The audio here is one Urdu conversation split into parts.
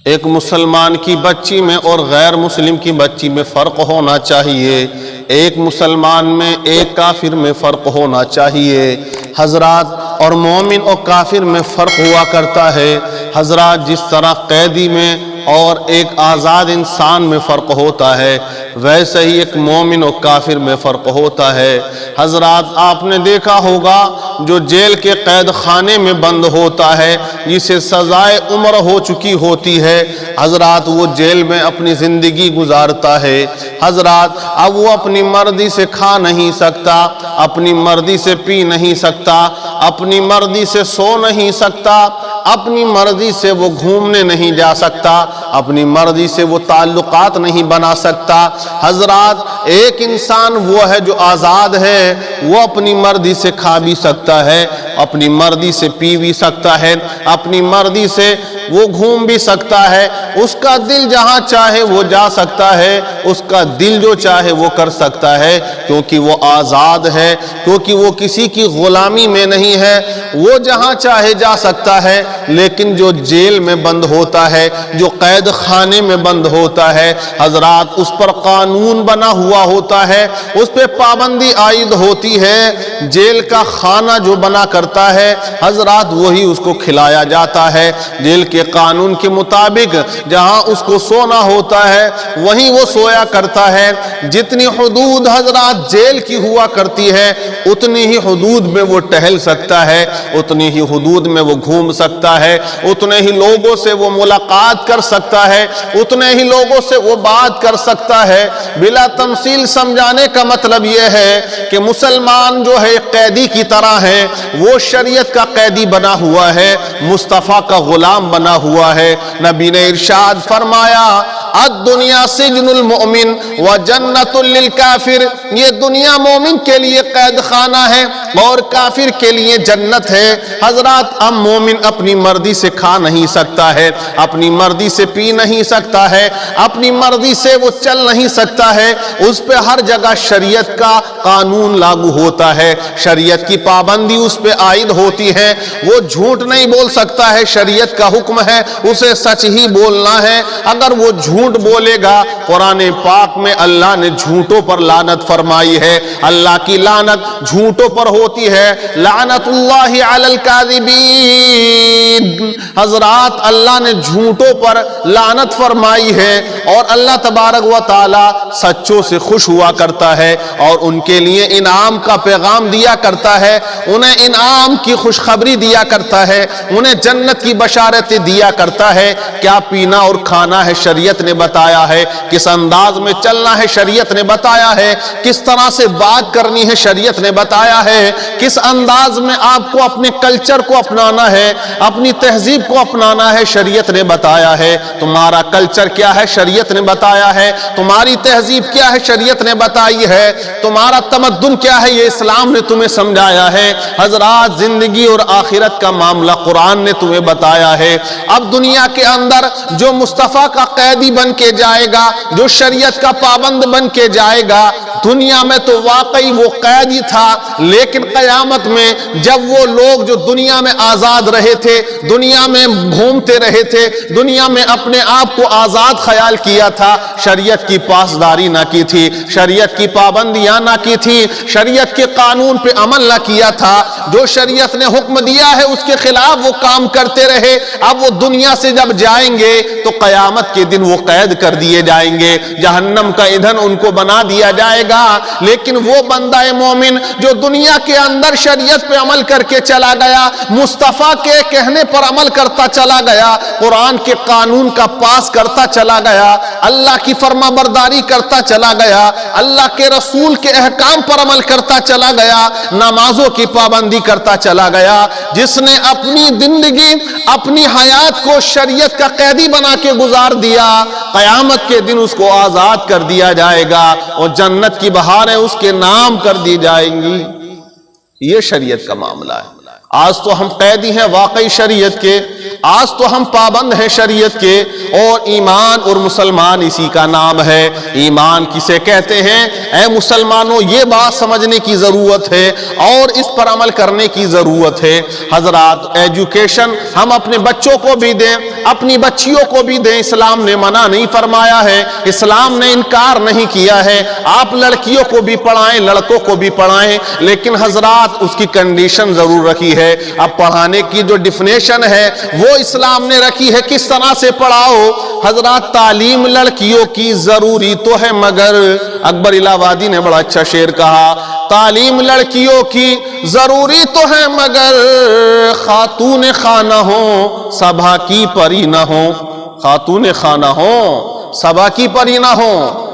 ایک مسلمان کی بچی میں اور غیر مسلم کی بچی میں فرق ہونا چاہیے، ایک مسلمان میں ایک کافر میں فرق ہونا چاہیے حضرات، اور مومن اور کافر میں فرق ہوا کرتا ہے حضرات۔ جس طرح قیدی میں اور ایک آزاد انسان میں فرق ہوتا ہے، ویسے ہی ایک مومن اور کافر میں فرق ہوتا ہے حضرات۔ آپ نے دیکھا ہوگا جو جیل کے قید خانے میں بند ہوتا ہے، جسے سزائے عمر ہو چکی ہوتی ہے حضرات، وہ جیل میں اپنی زندگی گزارتا ہے حضرات۔ اب وہ اپنی مرضی سے کھا نہیں سکتا، اپنی مرضی سے پی نہیں سکتا، اپنی مرضی سے سو نہیں سکتا، اپنی مرضی سے وہ گھومنے نہیں جا سکتا، اپنی مرضی سے وہ تعلقات نہیں بنا سکتا حضرات۔ ایک انسان وہ ہے جو آزاد ہے، وہ اپنی مرضی سے کھا بھی سکتا ہے، اپنی مرضی سے پی بھی سکتا ہے، اپنی مرضی سے وہ گھوم بھی سکتا ہے، اس کا دل جہاں چاہے وہ جا سکتا ہے، اس کا دل جو چاہے وہ کر سکتا ہے، کیونکہ وہ آزاد ہے، کیونکہ وہ کسی کی غلامی میں نہیں ہے، وہ جہاں چاہے جا سکتا ہے۔ لیکن جو جیل میں بند ہوتا ہے، جو قید خانے میں بند ہوتا ہے حضرات، اس پر قانون بنا ہوا ہوتا ہے، اس پہ پابندی عائد ہوتی ہے۔ جیل کا کھانا جو بنا کرتا ہے حضرات، وہی اس کو کھلایا جاتا ہے۔ جیل کے قانون کے مطابق جہاں اس کو سونا ہوتا ہے وہیں وہ سویا کرتا ہے۔ جتنی حدود حضرات جیل کی ہوا کرتی ہے، اتنی ہی حدود میں وہ ٹہل سکتا ہے، اتنی ہی حدود میں وہ گھوم سکتا ہے، اتنے ہی لوگوں سے وہ ملاقات کر سکتا ہے، اتنے ہی لوگوں سے وہ بات کر سکتا ہے۔ بلا تمثیل سمجھانے کا مطلب یہ ہے کہ مسلمان جو ہے قیدی کی طرح ہے، وہ شریعت کا قیدی بنا ہوا ہے، مصطفیٰ کا غلام بنا ہوا ہے۔ نبی نے ارشاد فرمایا، الدنیا سجن المؤمن وجنت للکافر، یہ دنیا مومن کے لیے قید خانہ ہے اور کافر کے لیے جنت ہے حضرات۔ اب مومن اپنی مرضی سے کھا نہیں سکتا ہے، اپنی مرضی سے پی نہیں سکتا ہے، اپنی مرضی سے وہ چل نہیں سکتا ہے، اس پہ ہر جگہ شریعت کا قانون لاگو ہوتا ہے، شریعت کی پابندی اس پہ عائد ہوتی ہے۔ وہ جھوٹ نہیں بول سکتا ہے، شریعت کا حکم ہے اسے سچ ہی بولنا ہے۔ اگر وہ جھوٹ بولے گا، قرآن پاک میں اللہ نے جھوٹوں پر لعنت فرمائی ہے، اللہ کی لعنت جھوٹوں پر ہوتی ہے، لعنت اللہ علی الکاذبین حضرات۔ اللہ نے جھوٹوں پر لعنت فرمائی ہے، اور اللہ تبارک و تعالی سچوں سے خوش ہوا کرتا ہے اور ان کے لیے انعام کا پیغام دیا کرتا ہے، انہیں انعام کی خوشخبری دیا کرتا ہے، انہیں جنت کی بشارتیں دیا کرتا ہے۔ کیا پینا اور کھانا ہے شریعت نے بتایا ہے، کس انداز میں چلنا ہے شریعت نے بتایا ہے، کس طرح سے بات کرنی ہے شریعت نے بتایا ہے، کس انداز میں آپ کو اپنے کلچر کو اپنانا ہے، اپنی تہذیب کو اپنانا ہے شریعت نے بتایا ہے۔ تمہارا کلچر کیا ہے شریعت نے بتایا ہے، تمہاری تہذیب کیا ہے شریعت نے بتائی ہے، تمہارا تمدن کیا ہے یہ اسلام نے تمہیں سمجھایا ہے حضرات۔ زندگی اور آخرت کا معاملہ قرآن نے تمہیں بتایا ہے۔ اب دنیا کے اندر جو مصطفیٰ کا قیدی بن کے جائے گا، جو شریعت کا پابند بن کے جائے گا، دنیا میں تو واقعی وہ قیدی تھا، لیکن قیامت میں جب وہ لوگ جو دنیا میں آزاد رہے تھے، دنیا میں گھومتے رہے تھے، دنیا میں اپنے آپ کو آزاد خیال کیا تھا، شریعت کی پاسداری نہ کی تھی، شریعت کی پابندیاں نہ کی تھی، شریعت کے قانون پہ عمل نہ کیا تھا، جو شریعت نے حکم دیا ہے اس کے خلاف وہ کام کرتے رہے، اب وہ دنیا سے جب جائیں گے تو قیامت کے دن وہ قید کر دیے جائیں گے، جہنم کا ایندھن ان کو بنا دیا جائے گا۔ لیکن وہ بندہ مومن جو دنیا کے اندر شریعت پہ عمل کر کے چلا گیا، مصطفیٰ کے کہنے پر عمل کرتا چلا گیا، قرآن کے قانون کا پاس کرتا چلا گیا، اللہ کی فرما برداری کرتا چلا گیا، اللہ کے رسول کے احکام پر عمل کرتا چلا گیا، نمازوں کی پابندی کرتا چلا گیا، جس نے اپنی زندگی اپنی حیات کو شریعت کا قیدی بنا کے گزار دیا، قیامت کے دن اس کو آزاد کر دیا جائے گا اور جنت کی بہاریں اس کے نام کر دی جائیں گی۔ یہ شریعت کا معاملہ ہے۔ آج تو ہم قیدی ہیں واقعی شریعت کے، آج تو ہم پابند ہیں شریعت کے، اور ایمان اور مسلمان اسی کا نام ہے۔ ایمان کسے کہتے ہیں؟ اے مسلمانوں، یہ بات سمجھنے کی ضرورت ہے اور اس پر عمل کرنے کی ضرورت ہے حضرات۔ ایجوکیشن ہم اپنے بچوں کو بھی دیں، اپنی بچیوں کو بھی دیں، اسلام نے منع نہیں فرمایا ہے، اسلام نے انکار نہیں کیا ہے، آپ لڑکیوں کو بھی پڑھائیں لڑکوں کو بھی پڑھائیں، لیکن حضرات اس کی کنڈیشن ضرور رکھی ہے۔ اب پڑھانے کی جو ڈیفینیشن ہے وہ اسلام نے رکھی ہے، کس طرح سے پڑھاؤ۔ حضرات تعلیم لڑکیوں کی ضروری تو ہے، مگر اکبر الہ آبادی نے بڑا اچھا شعر کہا، تعلیم لڑکیوں کی ضروری تو ہے مگر خاتون خانہ ہو صبا کی پری نہ ہو، خاتون خانہ ہو صبا کی پری نہ ہو،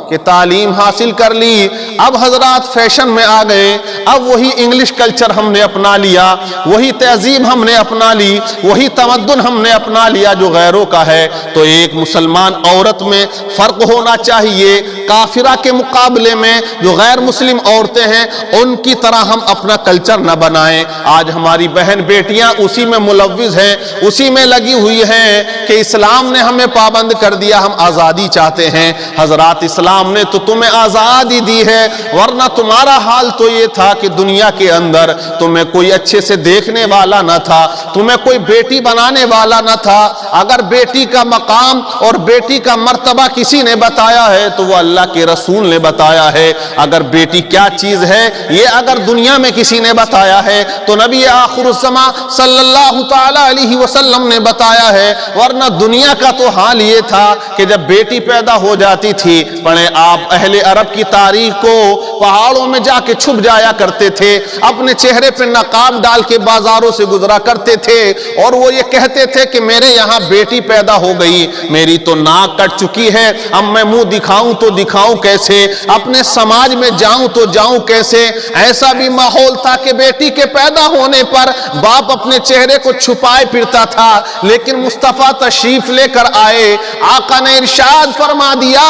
کہ تعلیم حاصل کر لی۔ اب حضرات فیشن میں آ گئے، اب وہی انگلش کلچر ہم نے اپنا لیا، وہی تہذیب ہم نے اپنا لی، وہی تمدن ہم نے اپنا لیا جو غیروں کا ہے۔ تو ایک مسلمان عورت میں فرق ہونا چاہیے، کافرہ کے مقابلے میں جو غیر مسلم عورتیں ہیں ان کی طرح ہم اپنا کلچر نہ بنائیں۔ آج ہماری بہن بیٹیاں اسی میں ملوث ہیں، اسی میں لگی ہوئی ہیں کہ اسلام نے ہمیں پابند کر دیا، ہم آزادی چاہتے ہیں۔ حضرات اسلام نے تو تمہیں آزادی دی ہے، ورنہ تمہارا حال تو یہ تھا کہ دنیا کے اندر تمہیں کوئی اچھے سے دیکھنے والا نہ تھا، تمہیں کوئی بیٹی بنانے والا نہ تھا۔ اگر بیٹی کا مقام اور بیٹی کا مرتبہ کسی نے بتایا ہے تو وہ اللہ کے رسول نے بتایا ہے۔ اگر بیٹی کیا چیز ہے یہ اگر دنیا میں کسی نے بتایا ہے تو نبی آخر الزمان صلی اللہ تعالی علیہ وسلم نے بتایا ہے، ورنہ دنیا کا تو حال یہ تھا کہ جب بیٹی پیدا ہو جاتی تھی، پڑھیں آپ اہل عرب کی تاریخ کو، پہاڑوں میں جا کے چھپ جایا کرتے تھے، اپنے چہرے پہ نقاب ڈال کے بازاروں سے گزرا کرتے تھے، اور وہ یہ کہتے تھے کہ میرے یہاں بیٹی پیدا ہو گئی، میری تو ناک کٹ چکی ہے، اب میں منہ دکھاؤں تو دکھاؤں کیسے، اپنے سماج میں جاؤں تو جاؤں کیسے۔ ایسا بھی ماحول تھا کہ بیٹی کے پیدا ہونے پر باپ اپنے چہرے کو چھپائے پھرتا تھا، لیکن مصطفیٰ تشریف لے کر آئے، آقا نے ارشاد فرما دیا،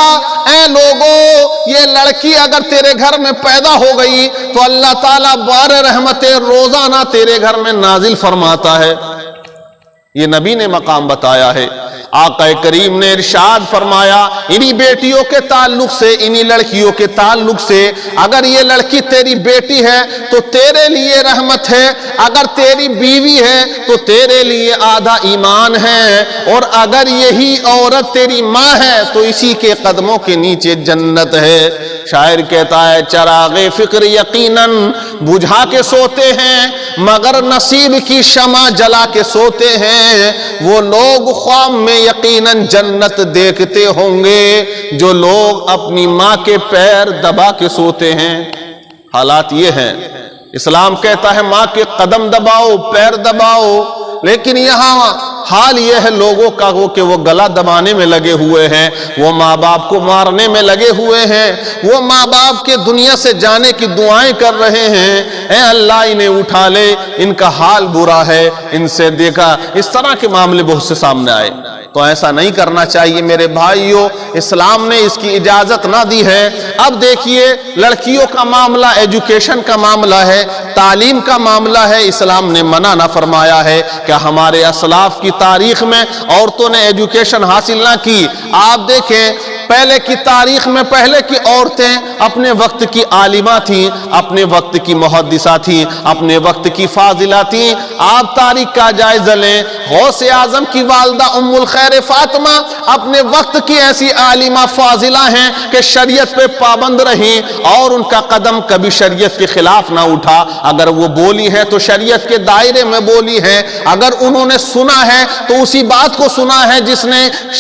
اے لوگو یہ لڑکی اگر تیرے گھر میں پیدا ہو گئی تو اللہ تعالیٰ بار رحمتیں روزانہ تیرے گھر میں نازل فرماتا ہے۔ یہ نبی نے مقام بتایا ہے۔ آقا کریم نے ارشاد فرمایا انہی بیٹیوں کے تعلق سے، انہی لڑکیوں کے تعلق سے، اگر یہ لڑکی تیری بیٹی ہے تو تیرے لیے رحمت ہے، اگر تیری بیوی ہے تو تیرے لیے آدھا ایمان ہے، اور اگر یہی عورت تیری ماں ہے تو اسی کے قدموں کے نیچے جنت ہے۔ شاعر کہتا ہے چراغ فکر یقیناً بجھا کے سوتے ہیں، مگر نصیب کی شمع جلا کے سوتے ہیں۔ وہ لوگ خواب میں یقیناً جنت دیکھتے ہوں گے جو لوگ اپنی ماں کے پیر دبا کے سوتے ہیں۔ حالات یہ ہیں، اسلام کہتا ہے ماں کے قدم دباؤ، پیر دباؤ، لیکن یہاں حال یہ ہے لوگوں کا کہ وہ گلا دبانے میں لگے ہوئے ہیں، وہ ماں باپ کو مارنے میں لگے ہوئے ہیں، وہ ماں باپ کے دنیا سے جانے کی دعائیں کر رہے ہیں، اے اللہ انہیں اٹھا لے، ان کا حال برا ہے۔ ان سے دیکھا اس طرح کے معاملے بہت سے سامنے آئے، تو ایسا نہیں کرنا چاہیے میرے بھائیوں، اسلام نے اس کی اجازت نہ دی ہے۔ اب دیکھیے لڑکیوں کا معاملہ ایجوکیشن کا معاملہ ہے، تعلیم کا معاملہ ہے، اسلام نے منع نہ فرمایا ہے۔ کیا ہمارے اسلاف کی تاریخ میں عورتوں نے ایجوکیشن حاصل نہ کی؟ آپ دیکھیں پہلے کی تاریخ میں پہلے کی عورتیں اپنے وقت کی عالمہ تھیں، اپنے وقت کی محدثہ تھیں، اپنے وقت کی فاضلہ تھیں۔ آپ تاریخ کا جائزہ لیں، غوث اعظم کی والدہ ام الخیر فاطمہ اپنے وقت کی ایسی عالمہ فاضلہ ہیں کہ شریعت پہ پابند رہیں، اور ان کا قدم کبھی شریعت کے خلاف نہ اٹھا۔ اگر وہ بولی ہیں تو شریعت کے دائرے میں بولی ہیں، اگر انہوں نے سنا ہے تو اسی بات کو سنا ہے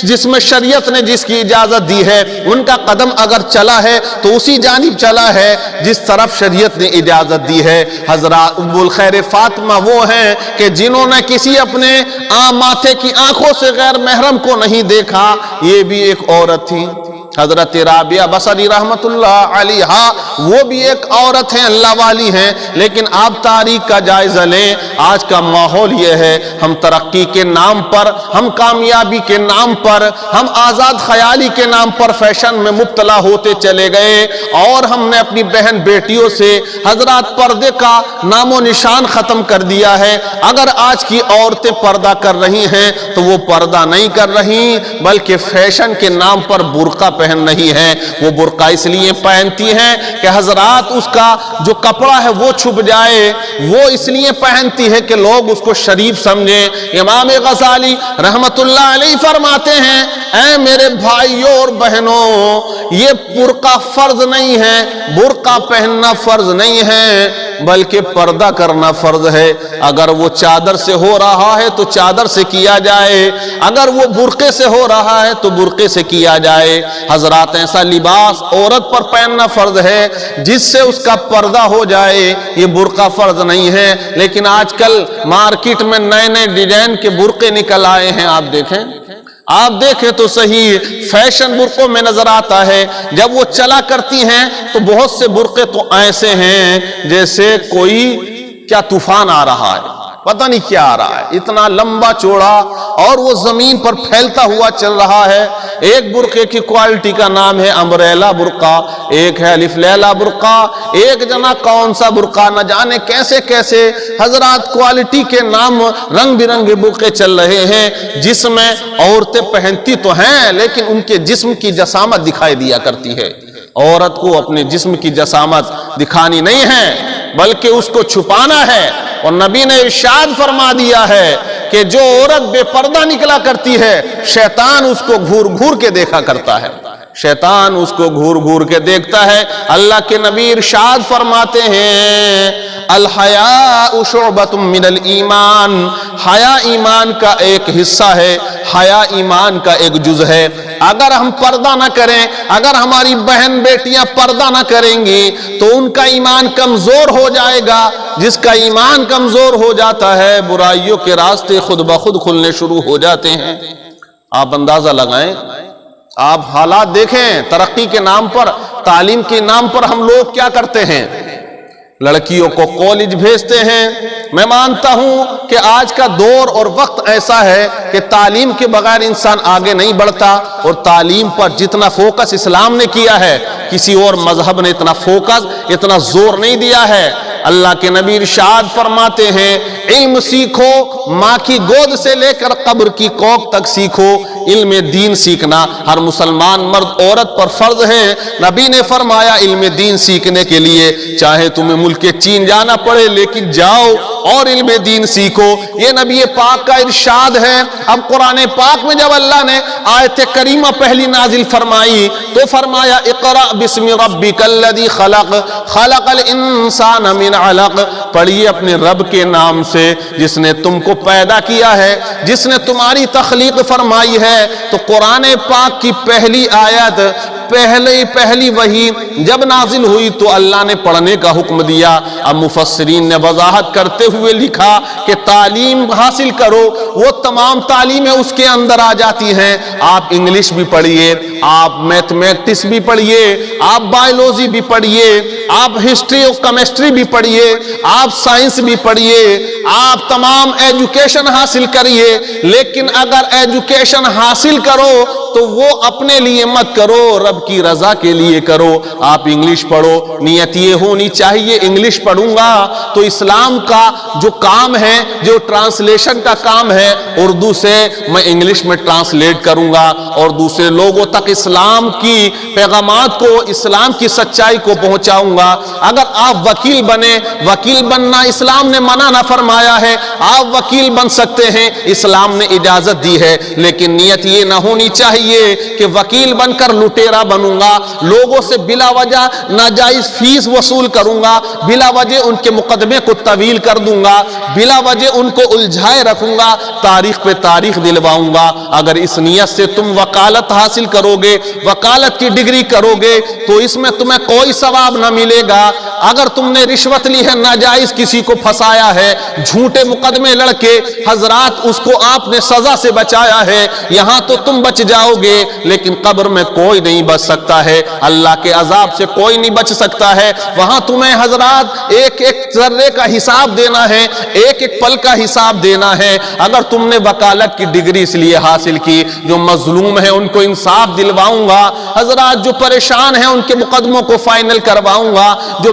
جس میں شریعت نے جس کی اجازت دی ہے، ان کا قدم اگر چلا ہے تو اسی جانب چلا ہے جس طرف شریعت نے اجازت دی ہے۔ حضرات ام الخیر فاطمہ وہ ہیں کہ جنہوں نے کسی اپنے ماتھے کی آنکھوں سے غیر محرم کو نہیں دیکھا، یہ بھی ایک عورت تھی۔ حضرت رابعہ بصری رحمت اللہ علیہا وہ بھی ایک عورت ہیں، اللہ والی ہیں، لیکن آپ تاریخ کا جائزہ لیں، آج کا ماحول یہ ہے، ہم ترقی کے نام پر، ہم کامیابی کے نام پر، ہم آزاد خیالی کے نام پر فیشن میں مبتلا ہوتے چلے گئے، اور ہم نے اپنی بہن بیٹیوں سے حضرات پردے کا نام و نشان ختم کر دیا ہے۔ اگر آج کی عورتیں پردہ کر رہی ہیں تو وہ پردہ نہیں کر رہی، بلکہ فیشن کے نام پر برقع پہن رہی ہیں، وہ برقع اس لیے پہنتی ہیں کہ حضرات اس کا جو کپڑا ہے وہ چھپ جائے، وہ اس لیے پہنتی ہے کہ لوگ اس کو شریف سمجھیں۔ امام غزالی رحمت اللہ علیہ فرماتے ہیں، اے میرے بھائیوں اور بہنوں، یہ برقع فرض نہیں ہے، برقع پہننا فرض نہیں ہے، بلکہ پردہ کرنا فرض ہے۔ اگر وہ چادر سے ہو رہا ہے تو چادر سے کیا جائے، اگر وہ برقعے سے ہو رہا ہے تو برقعے سے کیا جائے۔ حضرات ایسا لباس عورت پر پہننا فرض ہے جس سے اس کا پردہ ہو جائے، یہ برقع فرض نہیں ہے۔ لیکن آج کل مارکیٹ میں نئے نئے ڈیزائن کے برقعے نکل آئے ہیں، آپ دیکھیں تو صحیح، فیشن برقعوں میں نظر آتا ہے۔ جب وہ چلا کرتی ہیں تو بہت سے برقعے تو ایسے ہیں جیسے کوئی کیا طوفان آ رہا ہے، پتہ نہیں کیا آ رہا ہے، اتنا لمبا چوڑا، اور وہ زمین پر پھیلتا ہوا چل رہا ہے۔ ایک برقعے کی کوالٹی کا نام ہے امبریلا برقع، ایک ہے الف لیلا برقع، ایک جنا کون سا برقع، نہ جانے کیسے کیسے حضرات کوالٹی کے نام، رنگ برنگے برقعے چل رہے ہیں، جس میں عورتیں پہنتی تو ہیں لیکن ان کے جسم کی جسامت دکھائی دیا کرتی ہے۔ عورت کو اپنے جسم کی جسامت دکھانی نہیں ہے بلکہ اس کو چھپانا ہے، اور نبی نے ارشاد فرما دیا ہے کہ جو عورت بے پردہ نکلا کرتی ہے شیطان اس کو گھور گھور کے دیکھا کرتا ہے، شیطان اس کو گھور گھور کے دیکھتا ہے۔ اللہ کے نبی ارشاد فرماتے ہیں، الحیاء شعبۃ من الایمان، حیا ایمان کا ایک حصہ ہے، حیا ایمان کا ایک جز ہے۔ اگر ہم پردہ نہ کریں، اگر ہماری بہن بیٹیاں پردہ نہ کریں گی تو ان کا ایمان کمزور ہو جائے گا۔ جس کا ایمان کمزور ہو جاتا ہے برائیوں کے راستے خود بخود کھلنے شروع ہو جاتے ہیں۔ آپ اندازہ لگائیں، آپ حالات دیکھیں، ترقی کے نام پر، تعلیم کے نام پر ہم لوگ کیا کرتے ہیں، لڑکیوں کو کالج بھیجتے ہیں۔ میں مانتا ہوں کہ آج کا دور اور وقت ایسا ہے کہ تعلیم کے بغیر انسان آگے نہیں بڑھتا، اور تعلیم پر جتنا فوکس اسلام نے کیا ہے کسی اور مذہب نے اتنا فوکس، اتنا زور نہیں دیا ہے۔ اللہ کے نبی ارشاد فرماتے ہیں، علم سیکھو، ماں کی گود سے لے کر قبر کی کوکھ تک سیکھو۔ علم دین سیکھنا ہر مسلمان مرد عورت پر فرض ہے۔ نبی نے فرمایا علم دین سیکھنے کے لیے چاہے تمہیں ملک چین جانا پڑے لیکن جاؤ اور علم دین سیکھو، یہ نبی پاک کا ارشاد ہے۔ اب قرآن پاک میں جب اللہ نے آیت کریمہ پہلی نازل فرمائی تو فرمایا اقرأ بسم ربک الذی خلق، خلق الانسان من علق، پڑھیے اپنے رب کے نام سے جس نے تم کو پیدا کیا ہے، جس نے تمہاری تخلیق فرمائی ہے۔ تو قرآن پاک کی پہلی آیت، پہلی وحی جب نازل ہوئی تو اللہ نے پڑھنے کا حکم دیا۔ اب مفسرین نے وضاحت کرتے ہوئے لکھا کہ تعلیم حاصل کرو، وہ تمام تعلیمیں اس کے اندر آ جاتی ہیں۔ آپ انگلش بھی پڑھیے، آپ میتھمیٹکس بھی پڑھیے، آپ بایولوجی بھی پڑھیے، آپ ہسٹری اور کیمسٹری بھی پڑھیے، آپ سائنس بھی پڑھیے، آپ تمام ایجوکیشن حاصل کریے، لیکن اگر ایجوکیشن حاصل کرو تو وہ اپنے لیے مت کرو، رب کی رضا کے لیے کرو۔ آپ انگلش پڑھو، نیت یہ ہونی چاہیے انگلش پڑھوں گا تو اسلام کا جو کام ہے، جو ٹرانسلیشن کا کام ہے، اردو سے میں انگلش میں ٹرانسلیٹ کروں گا اور دوسرے لوگوں تک اسلام کی پیغامات کو، اسلام کی سچائی کو پہنچاؤں گا۔ اگر آپ وکیل بنے، وکیل بننا اسلام نے منع نہ فرمایا ہے، آپ وکیل بن سکتے ہیں، اسلام نے اجازت دی ہے، لیکن نیت یہ نہ ہونی چاہیے کہ وکیل بن کر لٹیرا بنوں گا، لوگوں سے بلا وجہ ناجائز فیس وصول کروں گا، بلا وجہ ان کے مقدمے کو طویل کر دوں گا، بلا وجہ ان کو الجھائے رکھوں گا، تاریخ پہ تاریخ دلواؤں گا۔ اگر اس نیت سے تم وکالت حاصل کرو گے، وکالت کی ڈگری کرو گے تو اس میں تمہیں کوئی ثواب نہ ملے گا۔ اگر تم نے رشوت لی ہے، ناجائز کسی کو پھنسایا ہے، جھوٹے مقدمے لڑکے، حضرات اس کو آپ نے سزا سے بچایا ہے، یہاں تو تم بچ جاؤ گے لیکن قبر میں کوئی نہیں بچ سکتا ہے، اللہ کے عذاب سے کوئی نہیں بچ سکتا ہے۔ وہاں تمہیں حضرات ایک ایک ذرے کا حساب دینا ہے، ایک ایک پل کا حساب دینا ہے۔ اگر تم نے وکالت کی ڈگری اس لیے حاصل کی، جو مظلوم ہیں ان کو انصاف دلواؤں گا، حضرات جو پریشان ہیں ان کے مقدموں کو فائنل کرواؤں گا، جو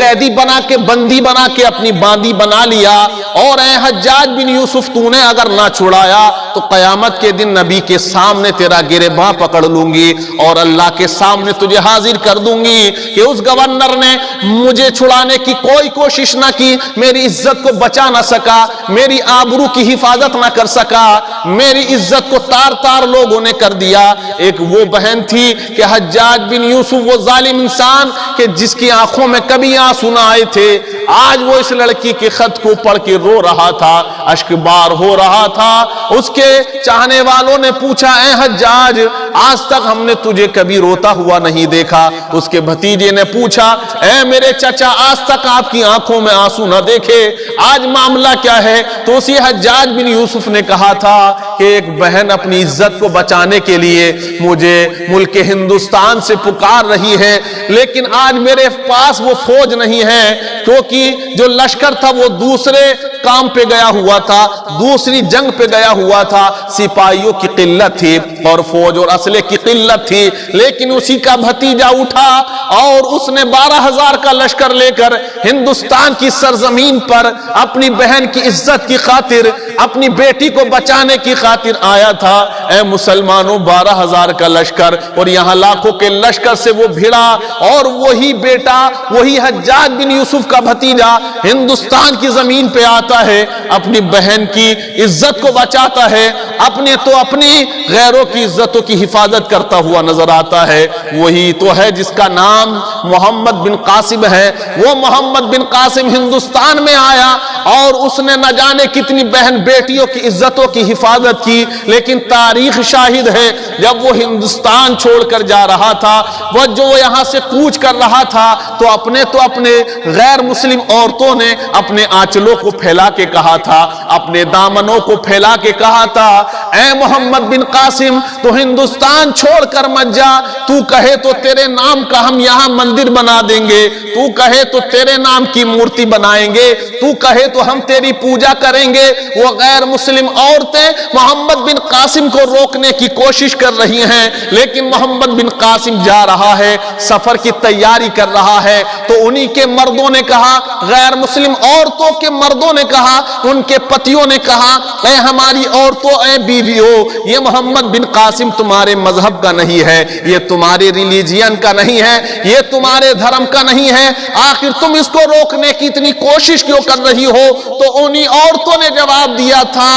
قیدی بنا کے بندی بنا کے اپنی باندی بنا لیا، اور اے حجاج بن یوسف تو نے اگر نہ چھڑایا تو قیامت کے دن نبی کے سامنے تیرا گریباں پکڑ لوں گی اور اللہ کے سامنے تجھے حاضر کر دوں گی کہ اس گورنر نے مجھے چھڑانے کی کوئی کوشش نہ کی، میری عزت کو بچا نہ سکا، میری آبرو کی حفاظت نہ کر سکا، میری عزت کو تار تار لوگوں نے کر دیا۔ ایک وہ بہن تھی کہ حجاج بن یوسف وہ ظالم انسان کہ جس کی آنکھوں میں کبھی آنسو نہ آئے تھے، آج وہ اس لڑکی کے خط کو پڑھ کے رو رہا تھا، اشک بار ہو رہا تھا۔ اس کے چاہنے والوں نے پوچھا اے حجاج آج تک ہم نے تجھے کبھی روتا ہوا نہیں دیکھا۔ اس کے بھتیجے نے پوچھا اے میرے چچا آج تک آپ کی آنکھوں میں آنسو نہ دیکھے، آج معاملہ کیا ہے؟ تو اسی حجاج بن یوسف نے کہا تھا کہ ایک بہن اپنی عزت کو بچانے کے لیے مجھے ملک ہندوستان سے پکار رہی ہے، لیکن آج میرے پاس وہ فوج نہیں ہے، کیونکہ جو لشکر تھا وہ دوسرے کام پہ گیا ہوا تھا، دوسری جنگ پہ گیا ہوا تھا، سپاہیوں کی قلت تھی اور فوج اور اسلحے کی قلت تھی، لیکن اسی کا بھتیجا اٹھا اور اس نے 12,000 کا لشکر لے کر ہندوستان کی سرزمین پر اپنی بہن کی عزت کی خاطر، اپنی بیٹی کو بچانے کی خاطر آیا تھا۔ اے مسلمانوں 12,000 کا لشکر اور یہاں لاکھوں کے لشکر سے وہ بھیڑا، اور وہی بیٹا وہی حجاج بن یوسف کا بھتیجا ہندوستان کی زمین پہ آتا ہے، اپنی بہن کی عزت کو بچاتا ہے، اپنے تو اپنی غیروں کی عزتوں کی حفاظت کرتا ہوا نظر آتا ہے۔ وہی تو ہے جس کا نام محمد بن قاسم ہے۔ وہ محمد بن قاسم ہندوستان میں آیا اور اس نے نہ جانے کتنی بہن بیٹیوں کی عزتوں کی حفاظت کی، لیکن تاریخ شاہد ہے جب وہ ہندوستان چھوڑ کر جا رہا تھا، وہ جو یہاں سے کوچ کر رہا تھا، تو اپنے غیر مسلم عورتوں نے اپنے آنچلوں کو پھیلا کے کہا تھا، اپنے دامنوں کو پھیلا کے کہا تھا اے محمد بن قاسم تو ہندوستان چھوڑ کر مت جا، تو کہے تو تیرے نام کا ہم یہاں مندر بنا دیں گے، تو کہے تو تیرے نام کی مورتی بنائیں گے، تو کہے تو ہم تیری پوجا کریں گے۔ وہ غیر مسلم عورتیں محمد بن قاسم کو روکنے کی کوشش کر رہی ہیں، لیکن محمد بن قاسم جا رہا ہے، سفر کی تیاری کر رہا ہے، تو انہی کے مردوں نے کہا، غیر مسلم عورتوں کے مردوں نے کہا، ان کے پتیوں نے کہا اے ہماری عورتوں، اے بیویوں، یہ محمد بن قاسم تمہارے مذہب کا نہیں ہے، یہ تمہارے ریلیجین کا نہیں ہے، یہ تمہارے دھرم کا نہیں ہے، آخر تم اس کو روکنے کی اتنی کوشش کیوں کر رہی ہو؟ تو انہی عورتوں نے جواب دیا تھا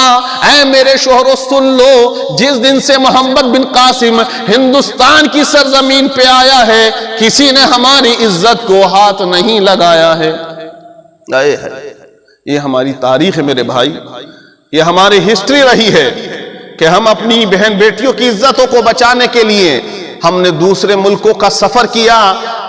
اے میرے شوہرو سن لو، جس دن سے محمد بن قاسم ہندوستان کی سرزمین پہ آیا ہے کسی نے ہماری عزت کو ہاتھ نہیں لگایا ہے۔ یہ ہماری تاریخ ہے میرے بھائی، یہ ہماری ہسٹری رہی ہے کہ ہم اپنی بہن بیٹیوں کی عزتوں کو بچانے کے لیے ہم نے دوسرے ملکوں کا سفر کیا،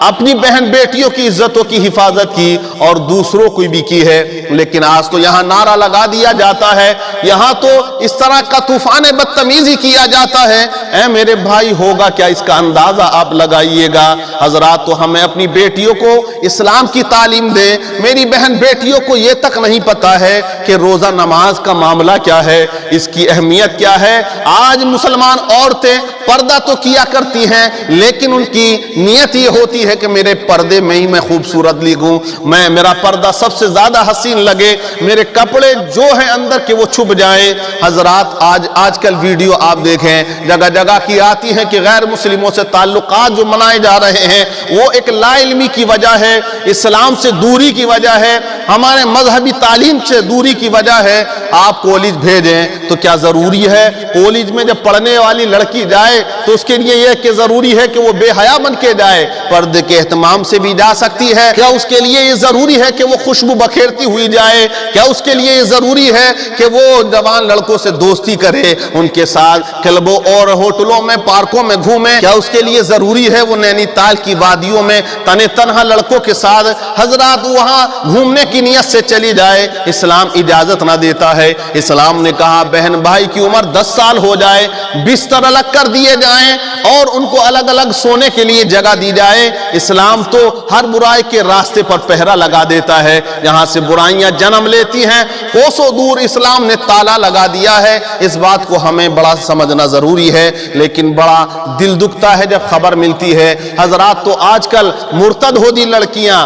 اپنی بہن بیٹیوں کی عزتوں کی حفاظت کی اور دوسروں کو بھی کی ہے، لیکن آج تو یہاں نعرہ لگا دیا جاتا ہے، یہاں تو اس طرح کا طوفان بدتمیزی کیا جاتا ہے۔ اے میرے بھائی ہوگا کیا اس کا اندازہ آپ لگائیے گا۔ حضرات تو ہمیں اپنی بیٹیوں کو اسلام کی تعلیم دیں، میری بہن بیٹیوں کو یہ تک نہیں پتا ہے کہ روزہ نماز کا معاملہ کیا ہے، اس کی اہمیت کیا ہے۔ آج مسلمان عورتیں پردہ تو کیا کرتی ہیں، لیکن ان کی نیت یہ ہوتی ہے کہ میرے پردے میں ہی میں خوبصورت لگوں، میرا پردہ سب سے زیادہ حسین لگے، میرے کپڑے جو ہیں اندر کے وہ چھپ جائیں۔ حضرات آج کل ویڈیو آپ دیکھیں جگہ جگہ کی آتی ہیں کہ غیر مسلموں سے تعلقات جو منائے جا رہے ہیں وہ ایک لا علمی کی وجہ ہے، اسلام سے دوری کی وجہ ہے، ہمارے مذہبی تعلیم سے دوری کی وجہ ہے۔ آپ کالج بھیجیں تو کیا ضروری ہے کالج میں جب پڑھنے والی لڑکی جائے تو اس کے لیے یہ کہ ضروری ہے کہ وہ بے حیا بن کے جائے؟ پردے کے اہتمام سے بھی جا سکتی ہے۔ کیا اس کے لیے یہ ضروری ہے کہ وہ خوشبو بکھیرتی ہوئی جائے؟ کیا اس کے لیے یہ ضروری ہے کہ وہ جوان لڑکوں سے دوستی کرے، ان کے ساتھ کلبوں اور ہوٹلوں میں پارکوں میں گھومے؟ کیا اس کے لیے ضروری ہے وہ نینی تال کی وادیوں میں تنہا لڑکوں کے ساتھ حضرات وہاں گھومنے کی نیت سے چلی جائے؟ اسلام اجازت نہ دیتا ہے۔ اسلام نے کہا بہن بھائی کی عمر 10 سال ہو جائے بستر الگ کر دیے جائیں اور ان کو الگ الگ سونے کے لیے جگہ دی جائے۔ اسلام تو ہر برائی کے راستے پر پہرا لگا دیتا ہے، جہاں سے برائیاں جنم لیتی ہیں کوسوں دور اسلام نے تالا لگا دیا ہے۔ اس بات کو ہمیں بڑا سمجھنا ضروری ہے لیکن بڑا دل دکھتا ہے جب خبر ملتی ہے حضرات تو آج کل مرتد ہو دی لڑکیاں،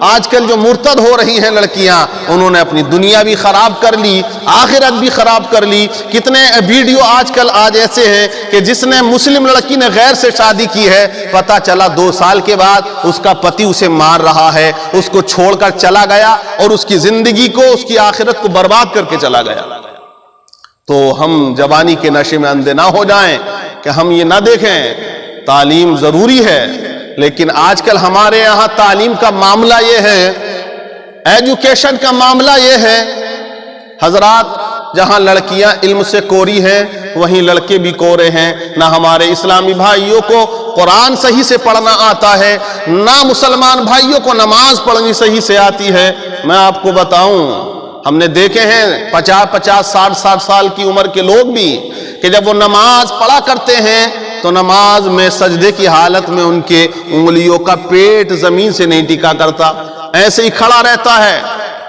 آج کل جو مرتد ہو رہی ہیں لڑکیاں، انہوں نے اپنی دنیا بھی خراب کر لی، آخرت بھی خراب کر لی۔ کتنے ویڈیو آج کل ایسے ہیں کہ جس نے مسلم لڑکی نے غیر سے شادی کی ہے، پتہ چلا 2 سال کے بعد اس کا پتی اسے مار رہا ہے، اس کو چھوڑ کر چلا گیا اور اس کی زندگی کو، اس کی آخرت کو برباد کر کے چلا گیا۔ تو ہم جوانی کے نشے میں اندھے نہ ہو جائیں کہ ہم یہ نہ دیکھیں، تعلیم ضروری ہے، لیکن آج کل ہمارے یہاں تعلیم کا معاملہ یہ ہے، ایجوکیشن کا معاملہ یہ ہے حضرات، جہاں لڑکیاں علم سے کوری ہیں وہیں لڑکے بھی کورے ہیں۔ نہ ہمارے اسلامی بھائیوں کو قرآن صحیح سے پڑھنا آتا ہے، نہ مسلمان بھائیوں کو نماز پڑھنی صحیح سے آتی ہے۔ میں آپ کو بتاؤں، ہم نے دیکھے ہیں 50-50 60 سال کی عمر کے لوگ بھی کہ جب وہ نماز پڑھا کرتے ہیں تو نماز میں سجدے کی حالت میں ان کے انگلیوں کا پیٹ زمین سے نہیں ٹکا کرتا، ایسے ہی کھڑا رہتا ہے۔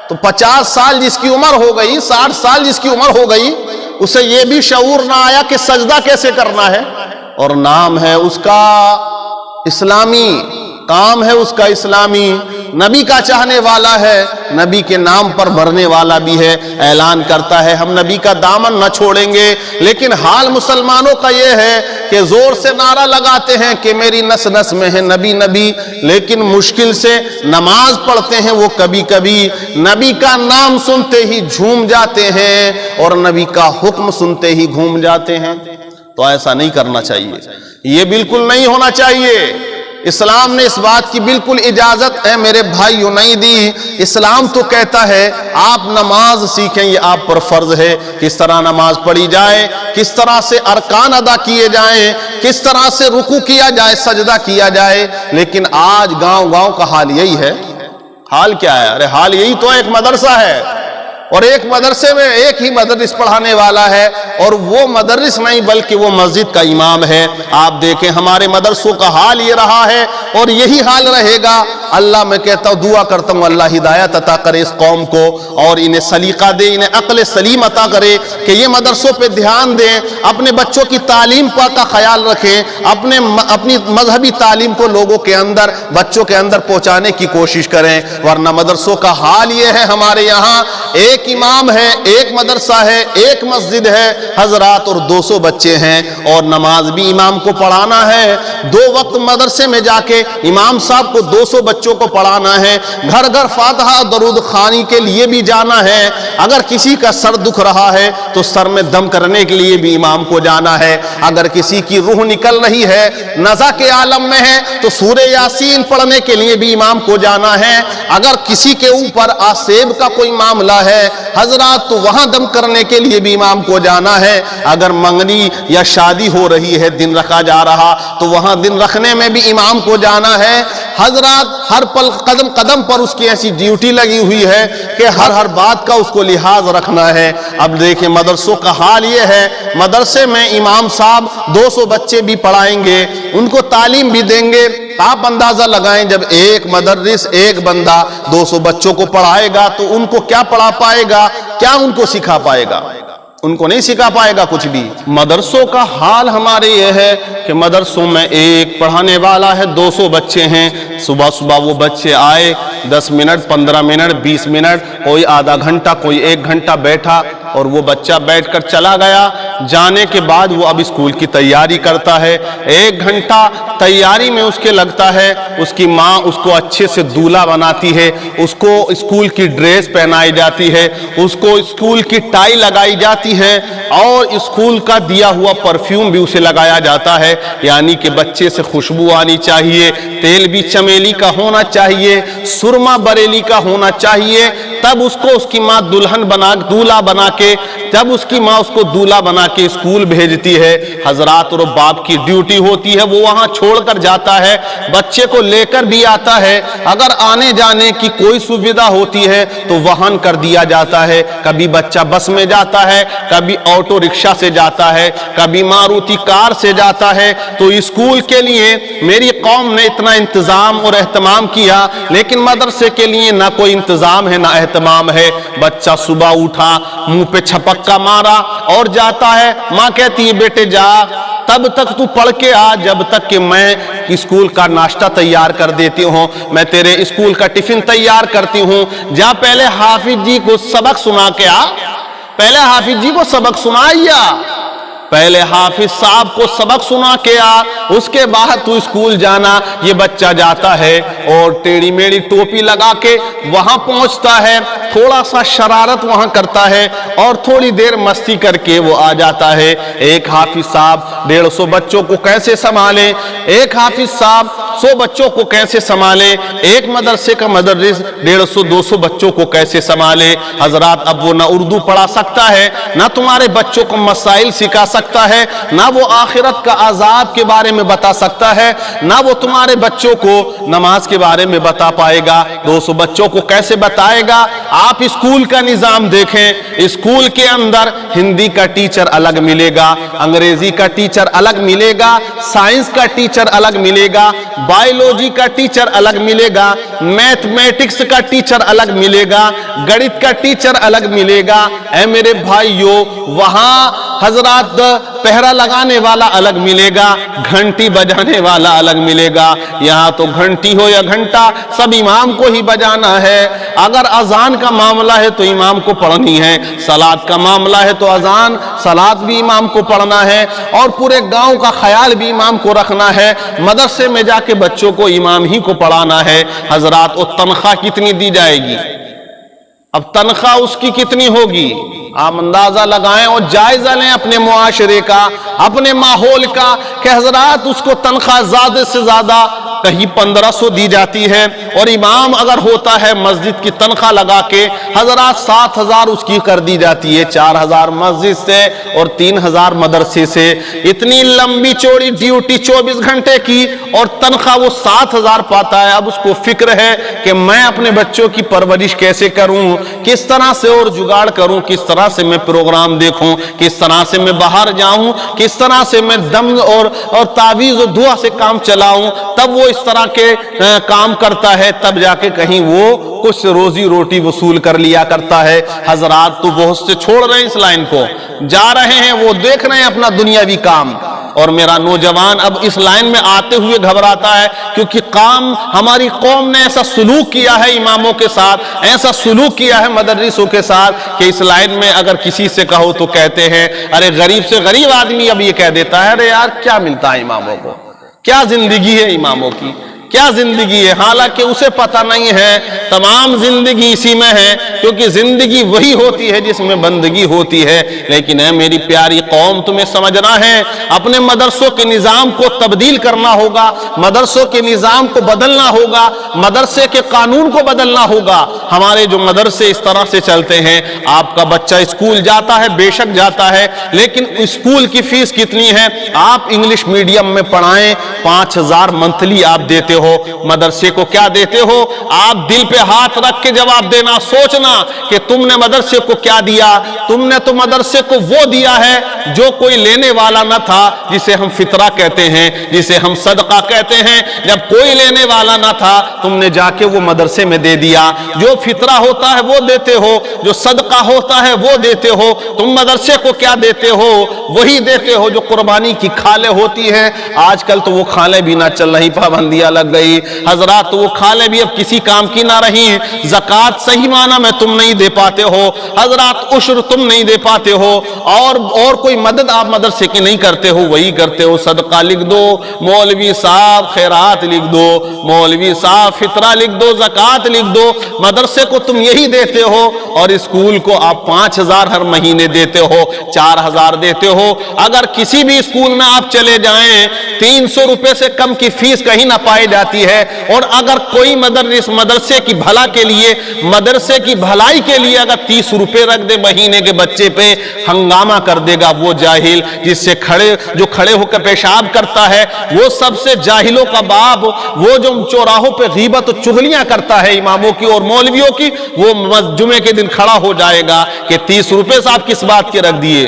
تو 50 سال جس کی عمر ہو گئی، 60 سال جس کی عمر ہو گئی، اسے یہ بھی شعور نہ آیا کہ سجدہ کیسے کرنا ہے، اور نام ہے اس کا اسلامی، کام ہے اس کا اسلامی، نبی کا چاہنے والا ہے، نبی کے نام پر مرنے والا بھی ہے، اعلان کرتا ہے ہم نبی کا دامن نہ چھوڑیں گے۔ لیکن حال مسلمانوں کا یہ ہے کہ زور سے نعرہ لگاتے ہیں کہ میری نس نس میں ہے نبی نبی، لیکن مشکل سے نماز پڑھتے ہیں وہ کبھی کبھی نبی کا نام سنتے ہی جھوم جاتے ہیں اور نبی کا حکم سنتے ہی گھوم جاتے ہیں۔ تو ایسا نہیں کرنا چاہیے، یہ بالکل نہیں ہونا چاہیے۔ اسلام نے اس بات کی بالکل اجازت ہے میرے بھائیوں نہیں دی۔ اسلام تو کہتا ہے آپ نماز سیکھیں، یہ آپ پر فرض ہے، کس طرح نماز پڑھی جائے، کس طرح سے ارکان ادا کیے جائیں، کس طرح سے رکوع کیا جائے، سجدہ کیا جائے۔ لیکن آج گاؤں گاؤں کا حال یہی ہے۔ حال کیا ہے؟ ارے حال یہی تو ایک مدرسہ ہے اور ایک مدرسے میں ایک ہی مدرس پڑھانے والا ہے، اور وہ مدرس نہیں بلکہ وہ مسجد کا امام ہے۔ آپ دیکھیں ہمارے مدرسوں کا حال یہ رہا ہے اور یہی حال رہے گا۔ اللہ میں کہتا ہوں، دعا کرتا ہوں اللہ ہدایت عطا کرے اس قوم کو اور انہیں سلیقہ دے، انہیں عقل سلیم عطا کرے کہ یہ مدرسوں پہ دھیان دیں، اپنے بچوں کی تعلیم کا خیال رکھیں، اپنی مذہبی تعلیم کو لوگوں کے اندر، بچوں کے اندر پہنچانے کی کوشش کریں۔ ورنہ مدرسوں کا حال یہ ہے، ہمارے یہاں ایک امام ہے، ایک مدرسہ ہے، ایک مسجد ہے حضرات، اور 200 بچے ہیں، اور نماز بھی امام کو پڑھانا ہے۔ 2 وقت مدرسے میں جا کے امام صاحب کو 200 بچوں کو پڑھانا ہے، گھر گھر فاتحہ درود خوانی کے لیے بھی جانا ہے۔ اگر کسی کا سر دکھ رہا ہے تو سر میں دم کرنے کے لیے بھی امام کو جانا ہے۔ اگر کسی کی روح نکل رہی ہے، نزع کے عالم میں ہے، تو سورہ یاسین پڑھنے کے لیے بھی امام کو جانا ہے۔ اگر کسی کے اوپر آسیب کا کوئی معاملہ ہے حضرات، تو وہاں دم کرنے کے لیے بھی امام کو جانا ہے۔ اگر منگنی یا شادی ہو رہی ہے، دن رکھا جا رہا، تو وہاں دن رکھنے میں بھی امام کو جانا ہے۔ حضرات ہر پل قدم قدم پر اس کی ایسی ڈیوٹی لگی ہوئی ہے کہ ہر بات کا اس کو لحاظ رکھنا ہے۔ اب دیکھیں مدرسوں کا حال یہ ہے، مدرسے میں امام صاحب 200 بچے بھی پڑھائیں گے، ان کو تعلیم بھی دیں گے۔ آپ اندازہ لگائیں جب ایک مدرس، ایک بندہ 200 بچوں کو پڑھائے گا تو ان کو کیا پڑھا پائے گا، کیا ان کو سکھا پائے گا؟ ان کو نہیں سکھا پائے گا کچھ بھی۔ مدرسوں کا حال ہمارے یہ ہے کہ مدرسوں میں ایک پڑھانے والا ہے، 200 بچے ہیں، صبح صبح وہ بچے آئے، 10 منٹ 15 منٹ 20 منٹ، کوئی آدھا گھنٹہ کوئی 1 گھنٹہ بیٹھا، اور وہ بچہ بیٹھ کر چلا گیا۔ جانے کے بعد وہ اب اسکول کی تیاری کرتا ہے، 1 گھنٹہ تیاری میں اس کے لگتا ہے، اس کی ماں اس کو اچھے سے دولہا بناتی ہے، اس کو اسکول کی ڈریس پہنائی جاتی ہے، اس کو اسکول کی ٹائی لگائی جاتی ہے، اور اسکول کا دیا ہوا پرفیوم بھی اسے لگایا جاتا ہے، یعنی کہ بچے سے خوشبو آنی چاہیے، تیل بھی چمیلی کا ہونا چاہیے، سرما بریلی کا ہونا چاہیے، تب اس کو اس کی ماں دولہا بنا کے، جب اس کی ماں اس کو دولہا بنا کے اسکول بھیجتی ہے حضرات، اور باپ کی ڈیوٹی ہوتی ہے، وہ وہاں چھوڑ کر جاتا ہے، بچے کو لے کر بھی آتا ہے۔ اگر آنے جانے کی کوئی سویدھا ہوتی ہے تو وہن کر دیا جاتا ہے، کبھی بچہ بس میں جاتا ہے، کبھی آٹو رکشہ سے جاتا ہے، کبھی ماروتی کار سے جاتا ہے۔ تو اسکول کے لیے میری قوم نے اتنا انتظام اور اہتمام کیا، لیکن مدرسے کے لیے نہ کوئی انتظام ہے نہ اہتمام ہے۔ بچہ صبح اٹھا، منہ پہ چھپک چپکا مارا اور جاتا ہے، ماں کہتی ہے بیٹے جا، تب تک تو پڑھ کے آ جب تک کہ میں اسکول کا ناشتہ تیار کر دیتی ہوں، میں تیرے اسکول کا ٹفن تیار کرتی ہوں، جا پہلے حافظ جی کو سبق سنا کے آ، پہلے حافظ جی کو سبق سنائیا، پہلے حافظ صاحب کو سبق سنا کے آ، اس کے بعد تو اسکول جانا۔ یہ بچہ جاتا ہے اور ٹیڑھی میڑھی ٹوپی لگا کے وہاں پہنچتا ہے، تھوڑا سا شرارت وہاں کرتا ہے اور تھوڑی دیر مستی کر کے وہ آ جاتا ہے۔ ایک حافظ صاحب 150 بچوں کو کیسے سنبھالے، ایک حافظ صاحب 100 بچوں کو کیسے سنبھالے، ایک مدرسے کا مدرس 150-200 بچوں کو کیسے سنبھالے۔ حضرات اب وہ نہ اردو پڑھا سکتا ہے، نہ تمہارے بچوں کو مسائل سکھا سکتا ہے، نہ وہ آخرت کا عذاب کے بارے میں بتا سکتا ہے، نہ وہ تمہارے بچوں کو نماز کے بارے میں بتا پائے گا۔ 200 بچوں کو کیسے بتائے گا؟ آپ اسکول کا نظام دیکھیں، اسکول کے اندر ہندی کا ٹیچر الگ ملے گا، انگریزی کا ٹیچر الگ ملے گا، سائنس کا ٹیچر الگ ملے گا، بائیولوجی کا ٹیچر الگ ملے گا، میتھمیٹکس کا ٹیچر الگ ملے گا، گڑت کا ٹیچر الگ ملے گا۔ اے میرے بھائیو، وہاں حضرات پہرا لگانے والا الگ ملے گا، گھنٹی بجانے والا الگ ملے گا۔ یہاں تو گھنٹی ہو یا گھنٹا سب امام کو ہی بجانا ہے۔ اگر اذان کا معاملہ ہے تو امام کو پڑھنی ہے، صلاۃ کا معاملہ ہے تو اذان صلاۃ بھی امام کو پڑھنا ہے، اور پورے گاؤں کا خیال بھی امام کو رکھنا ہے۔ مدرسے میں جا کے بچوں کو امام ہی کو پڑھانا ہے۔ حضرات وہ تنخواہ کتنی دی جائے گی؟ اب تنخواہ اس کی کتنی ہوگی؟ آپ اندازہ لگائیں اور جائزہ لیں اپنے معاشرے کا، اپنے ماحول کا، کہ حضرات اس کو تنخواہ زیادہ سے زیادہ کہیں 1500 دی جاتی ہے، اور امام اگر ہوتا ہے مسجد کی تنخواہ لگا کے حضرات 7000 اس کی کر دی جاتی ہے، 4000 مسجد سے اور 3000 مدرسے سے۔ اتنی لمبی چوڑی ڈیوٹی 24 گھنٹے کی، اور تنخواہ وہ 7000 پاتا ہے۔ اب اس کو فکر ہے کہ میں اپنے بچوں کی پرورش کیسے کروں، کس طرح سے اور جگاڑ کروں، کس طرح سے میں پروگرام دیکھوں، کس طرح سے میں باہر جاؤں، کس طرح سے میں دم اور تعویذ و دعا سے کام چلاؤں۔ تب وہ اس طرح کے کام کرتا ہے، تب جا کے کہیں وہ کچھ روزی روٹی وصول کر لیا کرتا ہے۔ حضرات تو بہت سے چھوڑ رہے ہیں اس لائن کو، جا رہے ہیں، وہ دیکھ رہے ہیں اپنا دنیاوی کام، اور میرا نوجوان اب اس لائن میں آتے ہوئے گھبراتا ہے، کیونکہ ہماری قوم نے ایسا سلوک کیا ہے اماموں کے ساتھ، ایسا سلوک کیا ہے مدرسوں کے ساتھ، کہ اس لائن میں اگر کسی سے کہو تو کہتے ہیں، ارے غریب سے غریب آدمی اب یہ کہہ دیتا ہے، ارے یار کیا ملتا ہے اماموں کو، کیا زندگی ہے اماموں کی، کیا زندگی ہے؟ حالانکہ اسے پتہ نہیں ہے تمام زندگی اسی میں ہے، کیونکہ زندگی وہی ہوتی ہے جس میں بندگی ہوتی ہے۔ لیکن اے میری پیاری قوم، تمہیں سمجھنا ہے اپنے مدرسوں کے نظام کو تبدیل کرنا ہوگا، مدرسوں کے نظام کو بدلنا ہوگا، مدرسے کے قانون کو بدلنا ہوگا۔ ہمارے جو مدرسے اس طرح سے چلتے ہیں، آپ کا بچہ اسکول جاتا ہے، بے شک جاتا ہے، لیکن اسکول کی فیس کتنی ہے؟ آپ انگلش میڈیم میں پڑھائیں، 5000 منتھلی آپ دیتے ہو، مدرسے کو کیا دیتے ہو؟ آپ دل پہ ہاتھ رکھ کے جواب دینا، سوچنا کہ تم نے مدرسے کو کیا دیا۔ تم نے تو مدرسے کو وہ دیا ہے جو کوئی لینے والا نہ تھا، جسے ہم فطرہ کہتے ہیں، جسے ہم صدقہ کہتے ہیں۔ جب کوئی لینے والا نہ تھا، تم نے جا کے وہ مدرسے میں دے دیا۔ جو فطرہ ہوتا ہے وہ دیتے ہو، جو صدقہ ہوتا ہے وہ دیتے ہو۔ تم مدرسے کو کیا دیتے ہو؟ وہی دیتے ہو جو قربانی کی کھالیں ہوتی ہیں۔ آج کل تو وہ کھالیں بھی نہ چل رہی، پابندیاں لگ گئی۔ حضرات وہ کھالیں بھی اب کسی کام کی نہ رہی ہیں۔ زکوٰۃ صحیح معنی میں تم نہیں دے پاتے ہو، حضرات عشر تم نہیں دے پاتے ہو، اور کوئی مدد آپ مدرسے کی نہیں کرتے ہو، وہی کرتے ہو صدقہ لکھ دو، مولوی صاحب خیرات لکھ دو، مولوی صاحب فطرہ لکھ دو، زکوٰۃ لکھ دو۔ مدرسے کو تم یہی دیتے ہو، اور اسکول کو آپ 5000 ہر مہینے دیتے ہو، 4000 دیتے ہو۔ اگر کسی بھی اسکول میں آپ چلے جائیں، 300 روپے سے کم کی فیس کہیں نہ پائی جاتی ہے۔ اور اگر کوئی مدرس مدرسے کی بھلا کے لیے، مدرسے کی بھلائی کے لیے اگر 30 روپے رکھ دے مہینے کے بچے پہ، ہنگامہ کر دے گا وہ جاہل، جس سے جو کھڑے ہو کر پیشاب کرتا ہے، وہ سب سے جاہلوں کا باپ، وہ جو چوراہوں پہ غیبت و چغلیاں کرتا ہے اماموں کی اور مولویوں کی، وہ جمعے کے دن کھڑا ہو جائے گا کہ 30 روپے سے آپ کس بات کے رکھ دیے،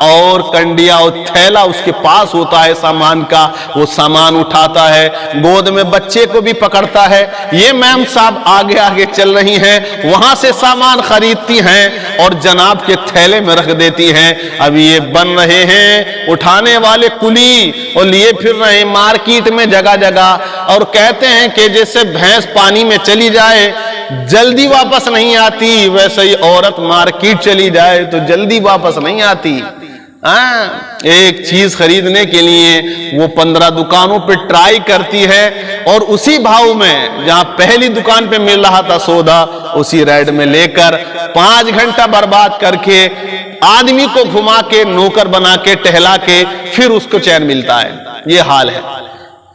اور کنڈیا اور تھیلا اس کے پاس ہوتا ہے سامان کا، وہ سامان اٹھاتا ہے، گود میں بچے کو بھی پکڑتا ہے۔ یہ میم صاحب آگے آگے چل رہی ہیں، وہاں سے سامان خریدتی ہیں اور جناب کے تھیلے میں رکھ دیتی ہیں۔ اب یہ بن رہے ہیں اٹھانے والے کلی اور لیے پھر رہے ہیں مارکیٹ میں جگہ جگہ، اور کہتے ہیں کہ جیسے بھینس پانی میں چلی جائے جلدی واپس نہیں آتی، ویسے ہی عورت مارکیٹ چلی جائے تو جلدی واپس نہیں آتی۔ ایک چیز خریدنے کے لیے وہ 15 دکانوں پہ ٹرائی کرتی ہے، اور اسی بھاؤ میں جہاں پہلی دکان پہ مل رہا تھا سودا اسی ریٹ میں لے کر 5 گھنٹہ برباد کر کے آدمی کو گھما کے نوکر بنا کے ٹہلا کے پھر اس کو چین ملتا ہے۔ یہ حال ہے،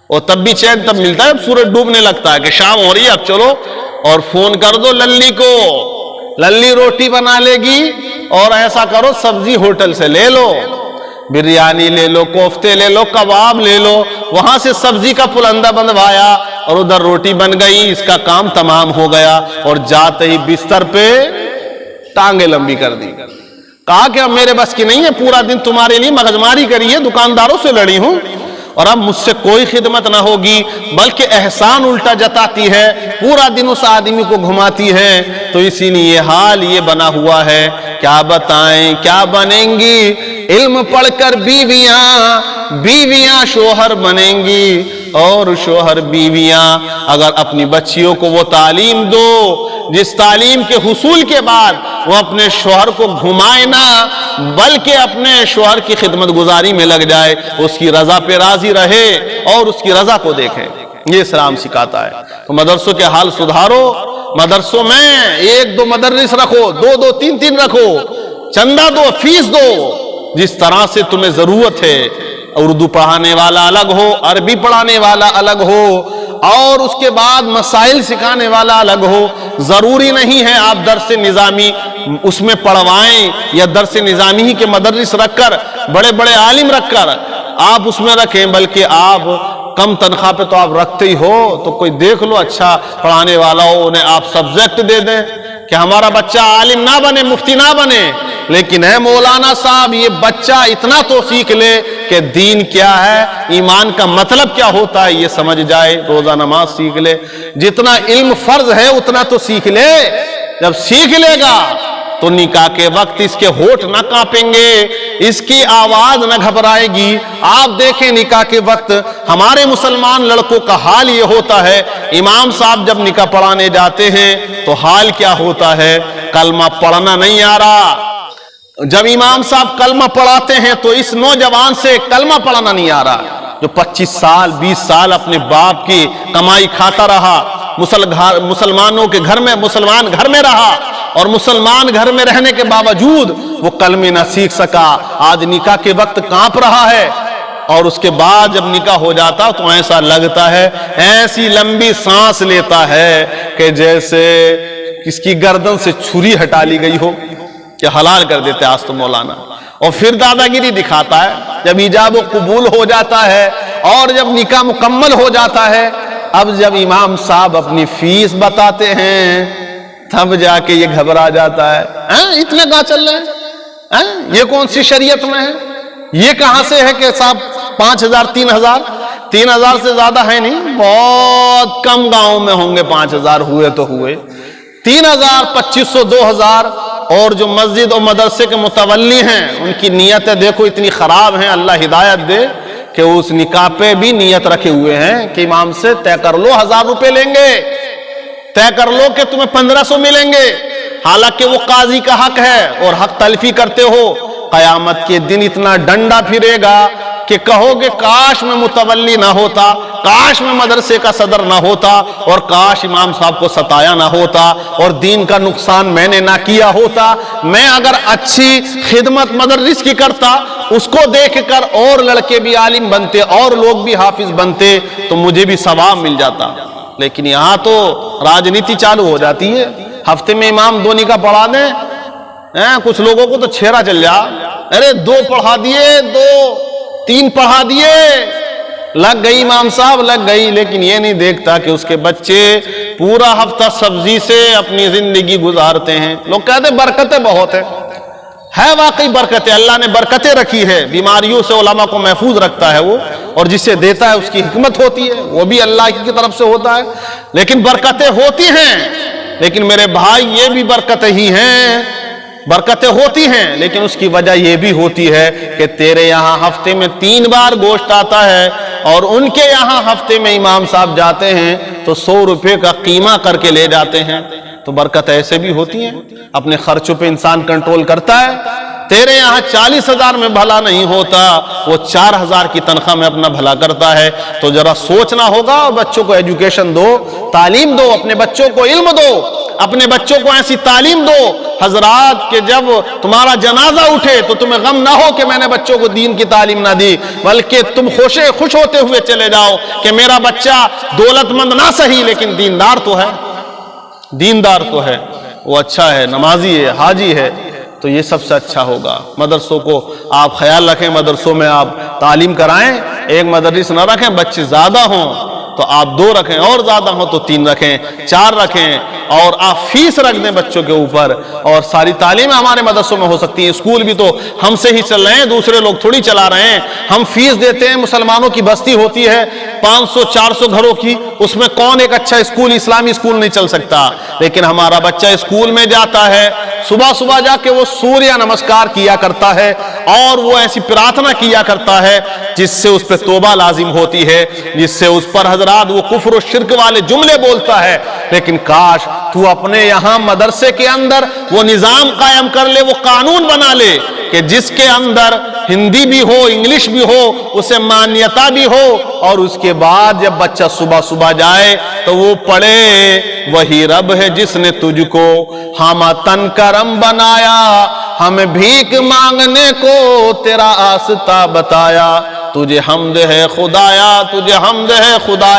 اور تب بھی چین تب ملتا ہے جب سورج ڈوبنے لگتا ہے کہ شام ہو رہی ہے اب چلو، اور فون کر دو للی کو، للی روٹی بنا لے گی، اور ایسا کرو سبزی ہوٹل سے لے لو، بریانی لے لو، کوفتے لے لو، کباب لے لو، وہاں سے سبزی کا پلندہ بنوایا اور ادھر روٹی بن گئی، اس کا کام تمام ہو گیا، اور جاتے ہی بستر پہ ٹانگیں لمبی کر دی، کہا کہ اب میرے بس کی نہیں ہے، پورا دن تمہارے لیے مغزماری کری ہے، دکانداروں سے لڑی ہوں، اور اب مجھ سے کوئی خدمت نہ ہوگی، بلکہ احسان الٹا جتاتی ہے، پورا دن اس آدمی کو گھماتی ہے۔ تو اسی لیے حال یہ بنا ہوا ہے، کیا بتائیں کیا بنیں گی، علم پڑھ کر بیویاں، بیویاں شوہر بنیں گی، اور شوہر بیویاں اگر اپنی بچیوں کو وہ تعلیم دو جس تعلیم کے حصول کے بعد وہ اپنے شوہر کو گھمائے نہ بلکہ اپنے شوہر کی خدمت گزاری میں لگ جائے، اس کی رضا پہ راضی رہے اور اس کی رضا کو دیکھے، یہ اسلام سکھاتا ہے۔ تو مدرسوں کے حال سدھارو، مدرسوں میں 1-2 مدرس رکھو، 2-2 3-3 رکھو، چندہ دو، فیس دو، جس طرح سے تمہیں ضرورت ہے۔ اردو پڑھانے والا الگ ہو، عربی پڑھانے والا الگ ہو، اور اس کے بعد مسائل سکھانے والا الگ ہو۔ ضروری نہیں ہے آپ درس نظامی اس میں پڑھوائیں یا درس نظامی ہی کے مدرس رکھ کر، بڑے بڑے عالم رکھ کر آپ اس میں رکھیں، بلکہ آپ کم تنخواہ پہ تو آپ رکھتے ہی ہو، تو کوئی دیکھ لو اچھا پڑھانے والا ہو، انہیں آپ سبجیکٹ دے دیں کہ ہمارا بچہ عالم نہ بنے، مفتی نہ بنے، لیکن اے مولانا صاحب یہ بچہ اتنا تو سیکھ لے کہ دین کیا ہے، ایمان کا مطلب کیا ہوتا ہے یہ سمجھ جائے، روزہ نماز سیکھ لے، جتنا علم فرض ہے اتنا تو سیکھ لے۔ جب سیکھ لے گا تو نکاح کے وقت اس کے ہونٹ نہ کانپیں گے، اس کی آواز نہ گھبرائے گی۔ آپ دیکھیں نکاح کے وقت ہمارے مسلمان لڑکوں کا حال یہ ہوتا ہے، امام صاحب جب نکاح پڑھانے جاتے ہیں تو حال کیا ہوتا ہے، کلمہ پڑھنا نہیں آ رہا۔ جب امام صاحب کلمہ پڑھاتے ہیں تو اس نوجوان سے کلمہ پڑھنا نہیں آ رہا، جو 25 سال 20 سال اپنے باپ کی کمائی کھاتا رہا، مسلمانوں کے گھر میں مسلمان گھر میں رہا، اور مسلمان گھر میں رہنے کے باوجود وہ کلمے نہ سیکھ سکا، آج نکاح کے وقت کانپ رہا ہے، اور اس کے بعد جب نکاح ہو جاتا تو ایسا لگتا ہے، ایسی لمبی سانس لیتا ہے کہ جیسے کس کی گردن سے چھری ہٹا لی گئی ہو، کہ حلال کر دیتے آج تو مولانا۔ اور پھر دادا گیری دکھاتا ہے جب ایجاب و قبول ہو جاتا ہے اور جب نکاح مکمل ہو جاتا ہے، اب جب امام صاحب اپنی فیس بتاتے ہیں تب جا کے یہ گھبرا جاتا ہے، اتنے کہاں چل رہے ہیں، یہ کون سی شریعت میں ہے، یہ کہاں سے ہے کہ صاحب 5000 3000 سے زیادہ ہے نہیں، بہت کم گاؤں میں ہوں گے 5000 ہوئے تو ہوئے، 3000 2500 2000۔ اور جو مسجد اور مدرسے کے متولی ہیں ان کی نیتیں دیکھو اتنی خراب ہیں، اللہ ہدایت دے، کہ اس نکاح پہ بھی نیت رکھے ہوئے ہیں کہ امام سے طے کر لو 1000 روپے لیں گے، طے کر لو کہ تمہیں 1500 ملیں گے، حالانکہ وہ قاضی کا حق ہے اور حق تلفی کرتے ہو۔ قیامت کے دن اتنا ڈنڈا پھرے گا کہ کہو گے کاش میں متولی نہ ہوتا، کاش میں مدرسے کا صدر نہ ہوتا، اور کاش امام صاحب کو ستایا نہ ہوتا اور دین کا نقصان میں نے نہ کیا ہوتا، میں اگر اچھی خدمت مدرس کی کرتا، اس کو دیکھ کر اور لڑکے بھی عالم بنتے اور لوگ بھی حافظ بنتے تو مجھے بھی ثواب مل جاتا۔ لیکن یہاں تو راجنیتی چالو ہو جاتی ہے، ہفتے میں امام 2 نکاح پڑھا دیں، کچھ لوگوں کو تو چھیرا چل جا، ارے 2 پڑھا دیے، 2 3 پڑھا دیے، لگ گئی امام صاحب لگ گئی، لیکن یہ نہیں دیکھتا کہ اس کے بچے پورا ہفتہ سبزی سے اپنی زندگی گزارتے ہیں۔ لوگ کہتے ہیں برکتیں بہت ہیں، ہے واقعی برکتیں، اللہ نے برکتیں رکھی ہے، بیماریوں سے علماء کو محفوظ رکھتا ہے وہ، اور جسے دیتا ہے اس کی حکمت ہوتی ہے، وہ بھی اللہ کی طرف سے ہوتا ہے، لیکن برکتیں ہوتی ہیں۔ لیکن میرے بھائی یہ بھی برکتیں ہی ہیں، برکتیں ہوتی ہیں، لیکن اس کی وجہ یہ بھی ہوتی ہے کہ تیرے یہاں ہفتے میں 3 بار گوشت آتا ہے اور ان کے یہاں ہفتے میں امام صاحب جاتے ہیں تو 100 روپے کا قیمہ کر کے لے جاتے ہیں۔ تو برکت ایسے بھی ہوتی ہیں، اپنے خرچوں پہ انسان کنٹرول کرتا ہے۔ تیرے یہاں 40,000 میں بھلا نہیں ہوتا، وہ 4,000 کی تنخواہ میں اپنا بھلا کرتا ہے۔ تو ذرا سوچنا ہوگا، بچوں کو ایجوکیشن دو، تعلیم دو، اپنے بچوں کو علم دو، اپنے بچوں کو ایسی تعلیم دو حضرات کہ جب تمہارا جنازہ اٹھے تو تمہیں غم نہ ہو کہ میں نے بچوں کو دین کی تعلیم نہ دی، بلکہ تم خوش ہوتے ہوئے چلے جاؤ کہ میرا بچہ دولت مند نہ صحیح لیکن دیندار تو ہے، دیندار تو ہے، وہ اچھا ہے، نمازی ہے، حاجی ہے۔ تو یہ سب سے اچھا ہوگا۔ مدرسوں کو آپ خیال رکھیں، مدرسوں میں آپ تعلیم کرائیں، ایک مدرس نہ رکھیں، بچے زیادہ ہوں تو آپ 2 رکھیں، اور زیادہ ہوں تو 3 رکھیں، 4 رکھیں، اور آپ فیس رکھ دیں بچوں کے اوپر، اور ساری تعلیم ہمارے مدرسوں میں ہو سکتی ہے۔ اسکول بھی تو ہم سے ہی چل رہے ہیں، دوسرے لوگ تھوڑی چلا رہے ہیں، ہم فیس دیتے ہیں، مسلمانوں کی بستی ہوتی ہے 500-400 گھروں کی، اس میں کون ایک اچھا اسکول، اسلامی اسکول نہیں چل سکتا، لیکن ہمارا بچہ اسکول میں جاتا ہے، صبح جا کے وہ سوریہ نمسکار کیا کرتا ہے اور وہ ایسی پرارتھنا کیا کرتا ہے جس سے اس پہ توبہ لازم ہوتی ہے، جس سے اس پر حضرات وہ کفر و شرک والے جملے بولتا ہے۔ لیکن کاش تو اپنے یہاں مدرسے کے اندر وہ نظام قائم کر لے، وہ قانون بنا لے کہ جس کے اندر ہندی بھی ہو، انگلش بھی ہو، اسے مانیتا بھی ہو، اور اس کے بعد جب بچہ صبح جائے تو وہ پڑھے وہی رب ہے جس نے تجھ کو ہم تن کرم بنایا، ہمیں بھیک مانگنے کو تیرا آستہ بتایا، تجھے حمد ہے خدایا، تجھے حمد ہے خدایا۔